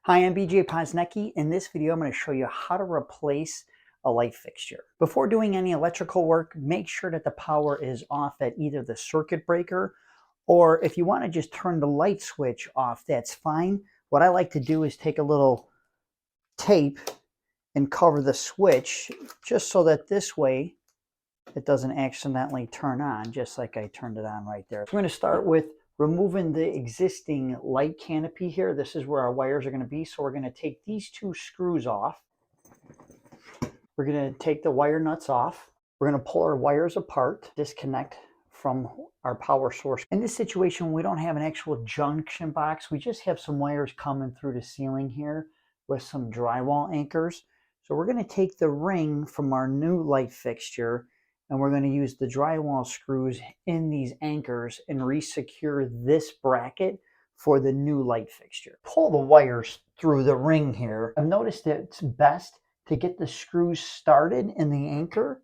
Hi, I'm BJ Posnecki. In this video, I'm going to show you how to replace a light fixture. Before doing any electrical work, make sure that the power is off at either the circuit breaker, or if you want to just turn the light switch off, that's fine. What I like to do is take a little tape and cover the switch just so that this way it doesn't accidentally turn on, just like I turned it on right there. So we're going to start with removing the existing light canopy here. This is where our wires are going to be. So we're going to take these two screws off. We're going to take the wire nuts off. We're going to pull our wires apart, disconnect from our power source. In this situation, we don't have an actual junction box. We just have some wires coming through the ceiling here with some drywall anchors. So we're going to take the ring from our new light fixture, and we're going to use the drywall screws in these anchors and re-secure this bracket for the new light fixture. Pull the wires through the ring here. I've noticed that it's best to get the screws started in the anchor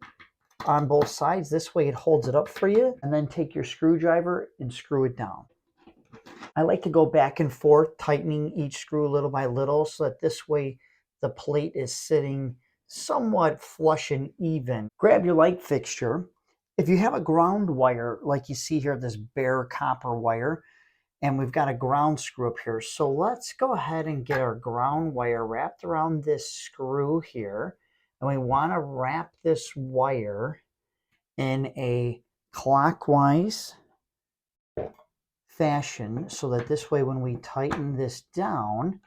on both sides. This way it holds it up for you, and then take your screwdriver and screw it down. I like to go back and forth, tightening each screw little by little so that this way the plate is sitting somewhat flush and even. Grab your light fixture. If you have a ground wire, like you see here, this bare copper wire, and we've got a ground screw up here. So let's go ahead and get our ground wire wrapped around this screw here. And we want to wrap this wire in a clockwise fashion so that this way when we tighten this down,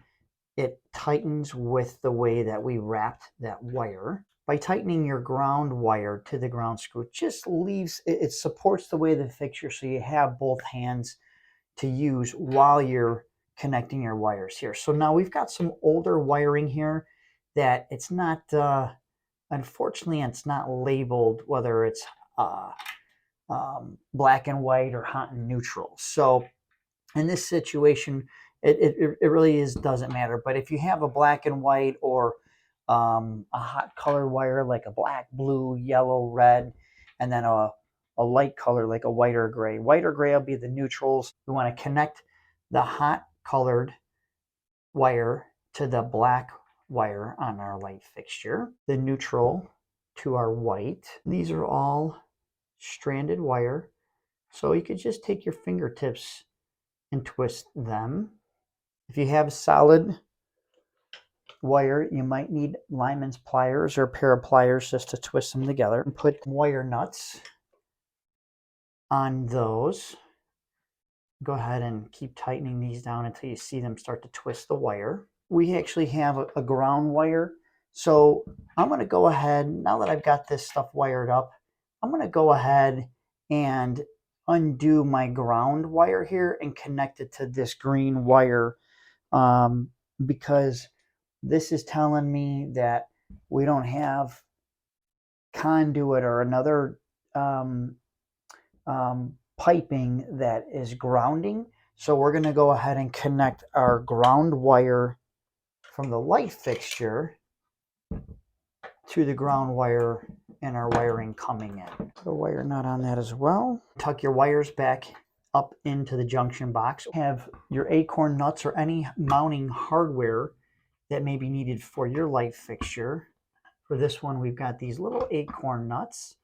it tightens with the way that we wrapped that wire. By tightening your ground wire to the ground screw, it just leaves, it supports the way of the fixture so you have both hands to use while you're connecting your wires here. So now we've got some older wiring here that it's not, unfortunately, it's not labeled whether it's black and white or hot and neutral. So in this situation, it really doesn't matter. But if you have a black and white or a hot color wire like a black, blue, yellow, red, and then a light color like a white or gray. White or gray will be the neutrals. We want to connect the hot colored wire to the black wire on our light fixture, the neutral to our white. These are all stranded wire. So you could just take your fingertips and twist them. If you have solid wire, you might need lineman's pliers or a pair of pliers just to twist them together, and put wire nuts on those. Go ahead and keep tightening these down until you see them start to twist the wire. We actually have a ground wire. So I'm going to go ahead, now that I've got this stuff wired up, I'm going to go ahead and undo my ground wire here and connect it to this green wire, because this is telling me that we don't have conduit or another piping that is grounding. So we're going to go ahead and connect our ground wire from the light fixture to the ground wire and our wiring coming in. Put a wire nut on that as well. Tuck your wires back up into the junction box. Have your acorn nuts or any mounting hardware that may be needed for your light fixture. For this one, we've got these little acorn nuts.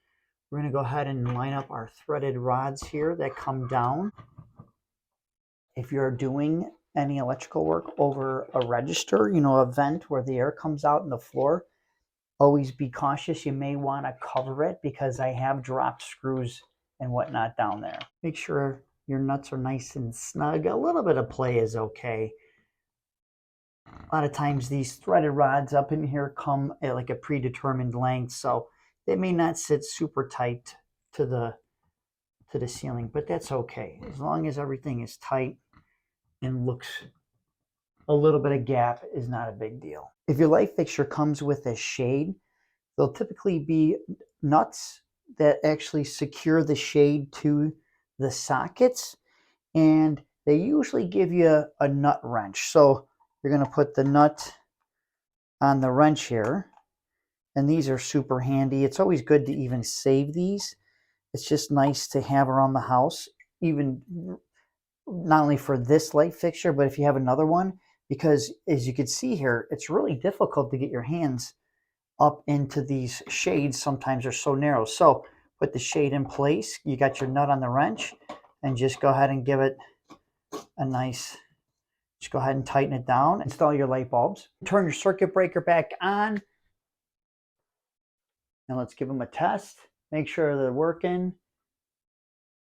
We're going to go ahead and line up our threaded rods here that come down. If you're doing any electrical work over a register, a vent where the air comes out in the floor, always be cautious. You may want to cover it because I have dropped screws and whatnot down there. Make sure your nuts are nice and snug. A little bit of play is okay. A lot of times these threaded rods up in here come at like a predetermined length, so they may not sit super tight to the ceiling, but that's okay. As long as everything is tight and looks, a little bit of gap is not a big deal. If your light fixture comes with a shade, there'll typically be nuts that actually secure the shade to the sockets, and they usually give you a nut wrench. So you're going to put the nut on the wrench here, and these are super handy. It's always good to even save these. It's just nice to have around the house, even not only for this light fixture, but if you have another one, because as you can see here, it's really difficult to get your hands up into these shades. Sometimes they're so narrow. So put the shade in place. You got your nut on the wrench, and just go ahead and give it a nice, just go ahead and tighten it down. Install your light bulbs. Turn your circuit breaker back on. And let's give them a test. Make sure they're working.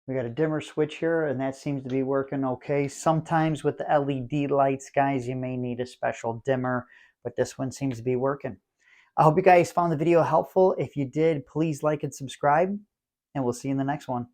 We got a dimmer switch here, and that seems to be working okay. Sometimes with the LED lights, guys, you may need a special dimmer, but this one seems to be working. I hope you guys found the video helpful. If you did, please like and subscribe, and we'll see you in the next one.